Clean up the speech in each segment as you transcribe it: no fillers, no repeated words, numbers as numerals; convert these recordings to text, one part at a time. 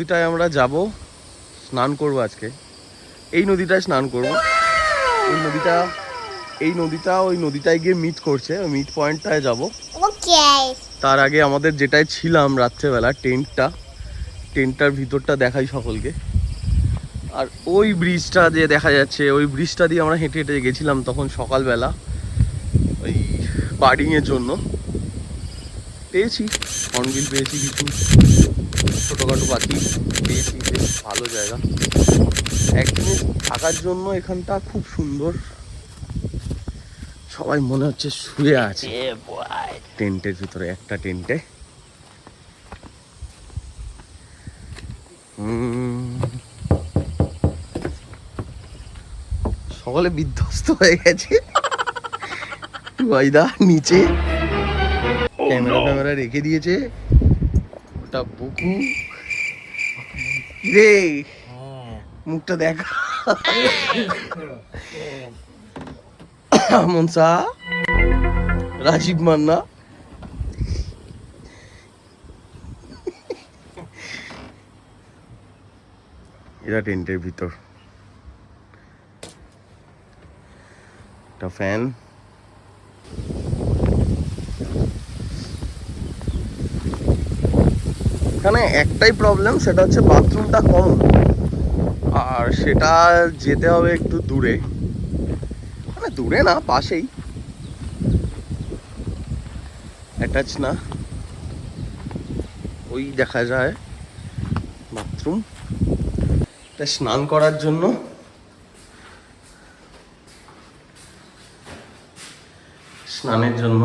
নদীটায় আমরা যাব, স্নান করব আজকে। এই নদীটায় স্নান করব। এই নদীটা ওই নদীটায় গিয়ে মিট করছে, ওই মিট পয়েন্টটায় যাব। তার আগে আমাদের যেটায় ছিলাম রাত্রেবেলা, টেন্টটার ভিতরটা দেখাই সকলকে। আর ওই ব্রিজটা যে দেখা যাচ্ছে, ওই ব্রিজটা দিয়ে আমরা হেঁটে হেঁটে গেছিলাম তখন সকালবেলা, ওই বার্ডিংয়ের জন্য। পেয়েছি হর্নবিল, পেয়েছি কিছু ছোটোখাটো পাখি পেয়েছি। বেশ ভালো জায়গা, একদিনে থাকার জন্য এখানটা খুব সুন্দর। সবাই মনে হচ্ছে শুয়ে আছে টেন্টের ভিতরে, একটা টেন্টে। সকলে বিধ্বস্ত হয়ে গেছে। ওয়াইদা নিচে ক্যামেরা রেখে দিয়েছে, ওটা বুকু রে, মুখটা দেখা। মনসা, রাজীব মান্না, এরা টেন্টের ভিতর। একটা ফ্যান, এখানে একটাই প্রবলেম, সেটা হচ্ছে বাথরুমটা কম, আর সেটা যেতে হবে একটু দূরে, মানে দূরে না, পাশেই, অ্যাটাচ না। ওই দেখা যায় বাথরুম। এটা স্নান করার জন্য, স্নানের জন্য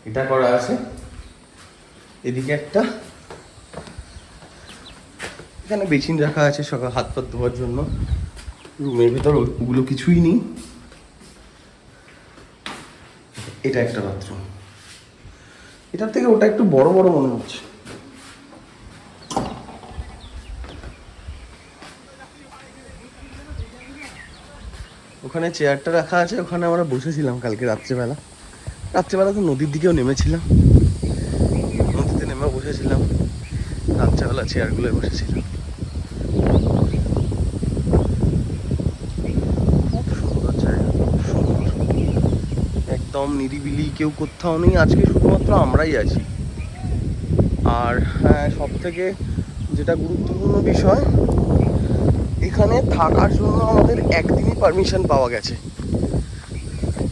এটা করা আছে। এদিকে একটা, এখানে বেসিন রাখা আছে সকাল হাত পা ধোয়ার জন্য। রুমের ভেতর ওগুলো কিছুই নেই। এটা একটা বাথরুম, এটার থেকে ওটা একটু বড় বড় মনে হচ্ছে। ওখানে চেয়ারটা রাখা আছে, ওখানে আমরা বসেছিলাম কালকে রাত্রেবেলা তো নদীর দিকেও নেমেছিলাম, নদীতে নেমে বসেছিলাম, রাত্রেবেলা চেয়ারগুলোয় বসেছিলাম। খুব সুন্দর জায়গা, খুব সুন্দর, একদম নিরিবিলি, কেউ কোথাও নেই। আজকে শুধুমাত্র আমরাই আছি। আর হ্যাঁ, সব থেকে যেটা গুরুত্বপূর্ণ বিষয়, এখানে থাকার জন্য আমাদের একদিনই পারমিশন পাওয়া গেছে।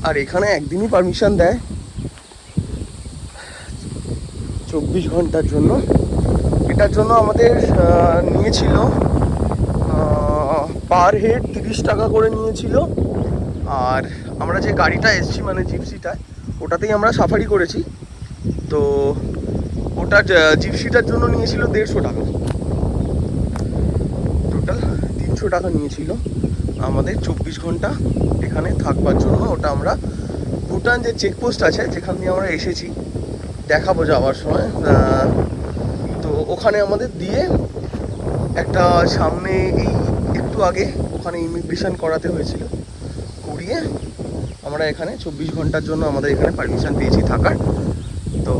আর এখানে একদিনই পারমিশন দেয় 24 ঘন্টার জন্য। এটার জন্য আমাদের নিয়েছিল পার হেড 30 টাকা করে নিয়েছিল। আর আমরা যে গাড়িটা এসছি, মানে জিপসিটায়, ওটাতেই আমরা সাফারি করেছি, তো ওটা জিপসিটার জন্য নিয়েছিল 150 টাকা, টোটাল 300 টাকা নিয়েছিল আমাদের 24 ঘন্টা এখানে থাকবার জন্য। ওটা আমরা ভুটান যে চেকপোস্ট আছে, যেখান দিয়ে আমরা এসেছি, দেখাবো যাওয়ার সময়, তো ওখানে আমাদের দিয়ে একটা সামনে এই একটু আগে ওখানে ইমিগ্রেশন করাতে হয়েছিল, করিয়ে আমরা এখানে 24 ঘন্টার জন্য আমাদের এখানে পারমিশন পেয়েছি থাকার। তো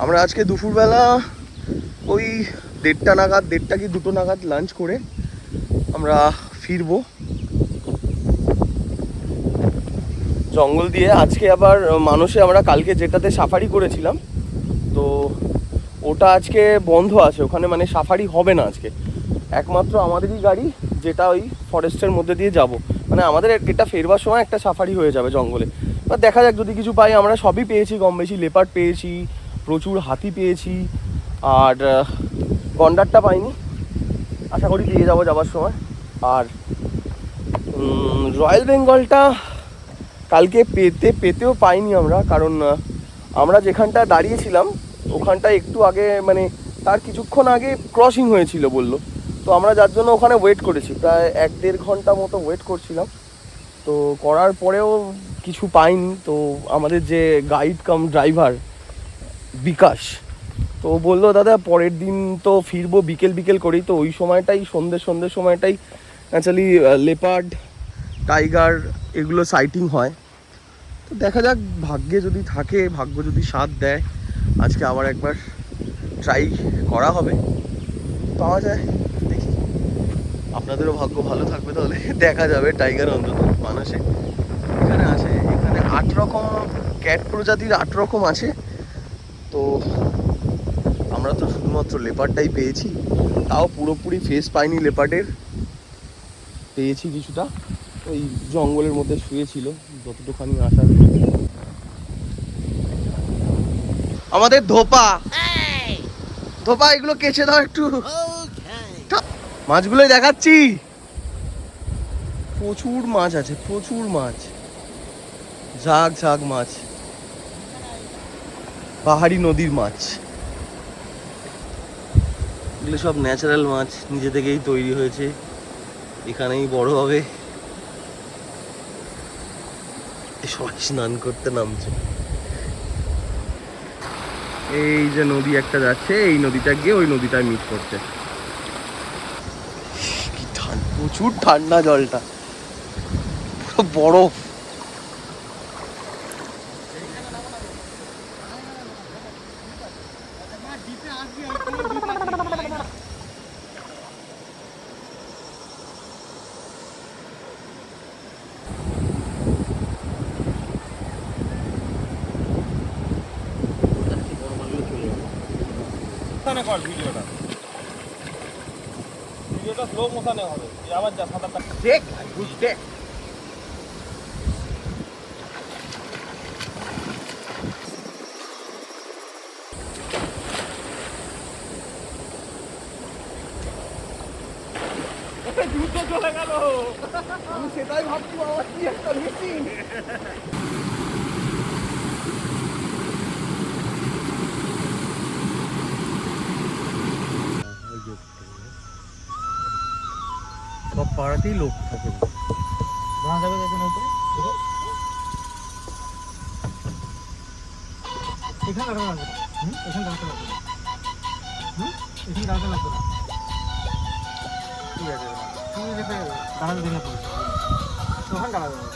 আমরা আজকে দুপুরবেলা ওই 1:30 কি 2 নাগাদ লাঞ্চ করে আমরা ফিরবো জঙ্গল দিয়ে। আজকে আবার মানুষে, আমরা কালকে যেটাতে সাফারি করেছিলাম, তো ওটা আজকে বন্ধ আছে ওখানে, মানে সাফারি হবে না আজকে। একমাত্র আমাদেরই গাড়ি, যেটা ওই ফরেস্টের মধ্যে দিয়ে যাব, মানে আমাদের এটা ফেরবার সময় একটা সাফারি হয়ে যাবে জঙ্গলে। বা দেখা যাক যদি কিছু পাই। আমরা সবই পেয়েছি কম বেশি, লেপার্ড পেয়েছি, প্রচুর হাতি পেয়েছি, আর গন্ডারটা পাইনি, আশা করি পেয়ে যাবো যাবার সময়। আর রয়্যাল বেঙ্গলটা কালকে পেতেও পাইনি আমরা, কারণ আমরা যেখানটা দাঁড়িয়েছিলাম ওখানটা একটু আগে, মানে তার কিছুক্ষণ আগে ক্রসিং হয়েছিল বললো, তো আমরা যার জন্য ওখানে ওয়েট করেছি, প্রায় 1-1.5 ঘন্টা মতো ওয়েট করছিলাম। তো করার পরেও কিছু পাইনি। তো আমাদের যে গাইড কাম ড্রাইভার বিকাশ, তো বললো দাদা পরের দিন তো ফিরবো বিকেল করেই, তো ওই সময়টাই সন্ধ্যের সময়টাই অ্যাকচুয়ালি লেপার্ড, টাইগার এগুলো সাইটিং হয়। তো দেখা যাক, ভাগ্যে যদি থাকে, ভাগ্য যদি সাথ দেয়, আজকে আবার একবার ট্রাই করা হবে। পাওয়া যায় দেখি, আপনাদেরও ভাগ্য ভালো থাকবে তাহলে দেখা যাবে টাইগার অন্তত মানুষে এখানে আছে। এখানে 8 রকম ক্যাট প্রজাতির 8 রকম আছে। তো আমরা তো শুধুমাত্র লেপার্ডটাই পেয়েছি, তাও পুরোপুরি ফেস পাইনি লেপার্ডের, পেয়েছি কিছুটা। ওই জঙ্গলের মধ্যে শুয়েছিল যতটুখানি আসার। আমাদের ধোপা ধোপা এগুলো কেচে দাও একটু, মাছগুলোই দেখাচ্ছি। প্রচুর মাছ আছে, প্রচুর মাছ, ঝাঁক ঝাঁক মাছ, পাহাড়ি নদীর মাছ। এগুলো সব ন্যাচারাল মাছ, নিজে থেকেই তৈরি হয়েছে, এখানেই বড় হবে। সবাই স্নান করতে নামছে। এই যে নদী একটা যাচ্ছে, এই নদীটা গিয়ে ওই নদীটায় মিট করছে। কি ঠান্ডা, প্রচুর ঠান্ডা জলটা, পুরো বরফ। ভিডিওটা স্লো মোশনে হবে, আবার যা সাঁতারটা দেখ বুঝতে দ্রুত চলে গেল। আমি সেটাই ভাবছি, আমার কি একটা মিসিং। সব পাড়াতেই লোক থাকে। এখানে দাঁড়াতে লাগবে, এখানে দাঁড়াতে লাগবে, এখানে দাঁড়াতে লাগবে না। ঠিক আছে, তুমি যেতে দাঁড়াতে ভেঙে পড়বে, ওখানে দাঁড়াবে না।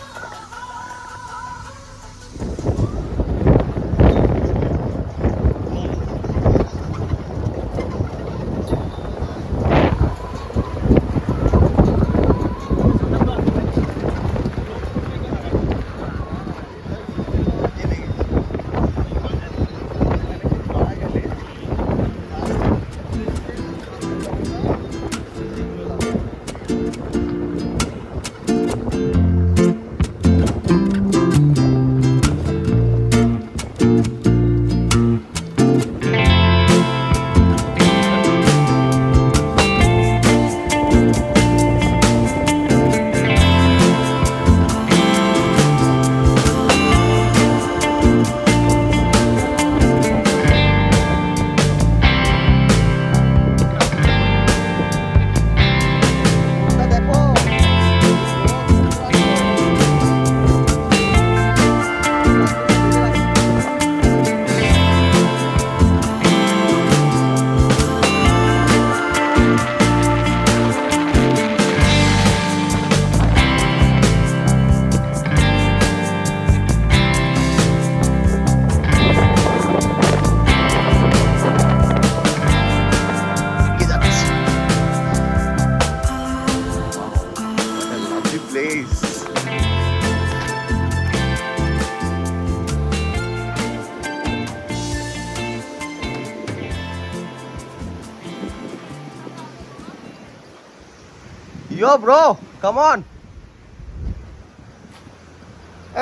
Yo bro, come on.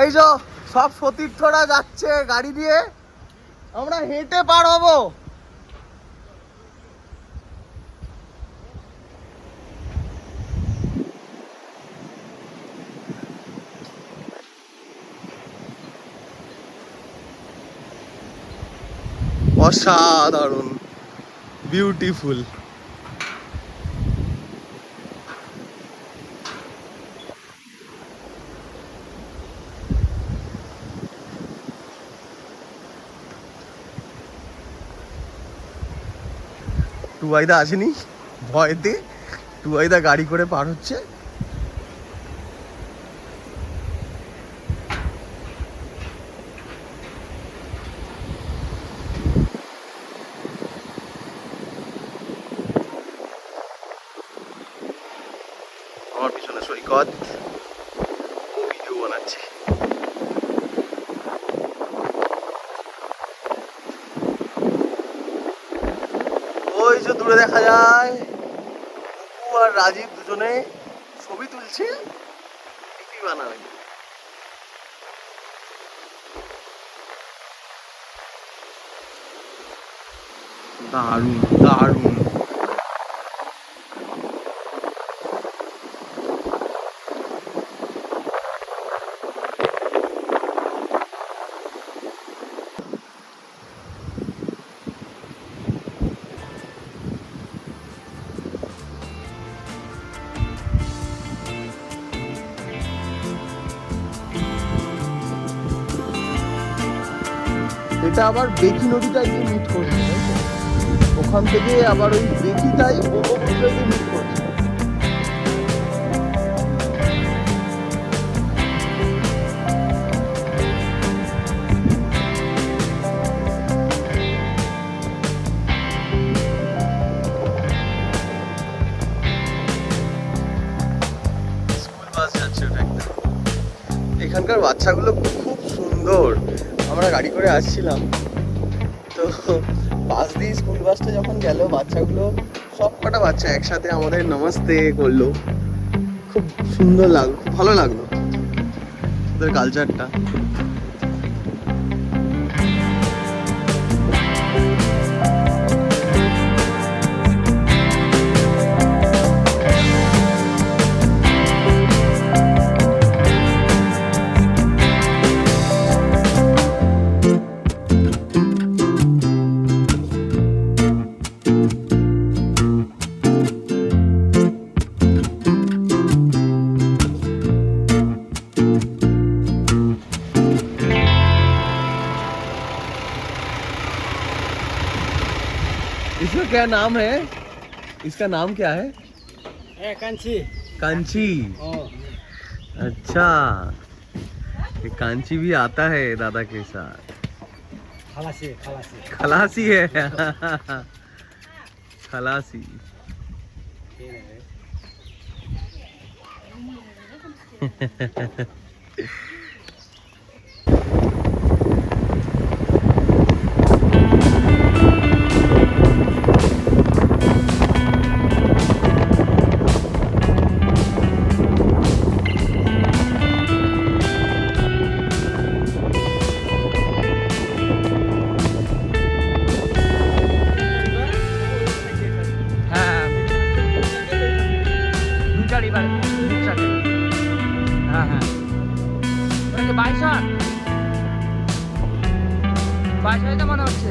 এই যে সব সতীর্থরা যাচ্ছে গাড়ি দিয়ে, আমরা হেঁটে পার হবো। অসাধারণ, বিউটিফুল। টুবাইদা আসেনি ভয়তে, টুবাইদা গাড়ি করে পার হচ্ছে। আমার পিছনে সৈকত, ও ভিডিও বানাচ্ছে। ওই যে দূরে দেখা যায় অপু আর রাজীব দুজনে ছবি তুলছে, টিপি বানাবে। দারুণ দারুণ। এটা আবার বেকি নদীটাই গিয়ে মিট করছে, তাই তো? ওখান থেকে আবার ওই বেকিটাই ব্রহ্মপুত্রে গিয়ে মিট করছে। স্কুল বাস যাচ্ছে ওটা একটা। এখানকার বাচ্চাগুলো খুব সুন্দর। আমরা গাড়ি করে আসছিলাম তো পাশ দিয়ে স্কুল বাসটা যখন গেল, বাচ্চাগুলো সব কটা বাচ্চা একসাথে আমাদের নমস্তে করলো। খুব সুন্দর লাগলো, খুব ভালো লাগলো ওদের কালচারটা। इसका क्या नाम है? इसका नाम क्या है? কাঞ্চি। कांची। अच्छा, ये कांची भी आता है दादा के साथ। খালাসি খালাসি। खलासी है। खलासी। হ্যাঁ হ্যাঁ, ওটা কি 22 তো মনে হচ্ছে।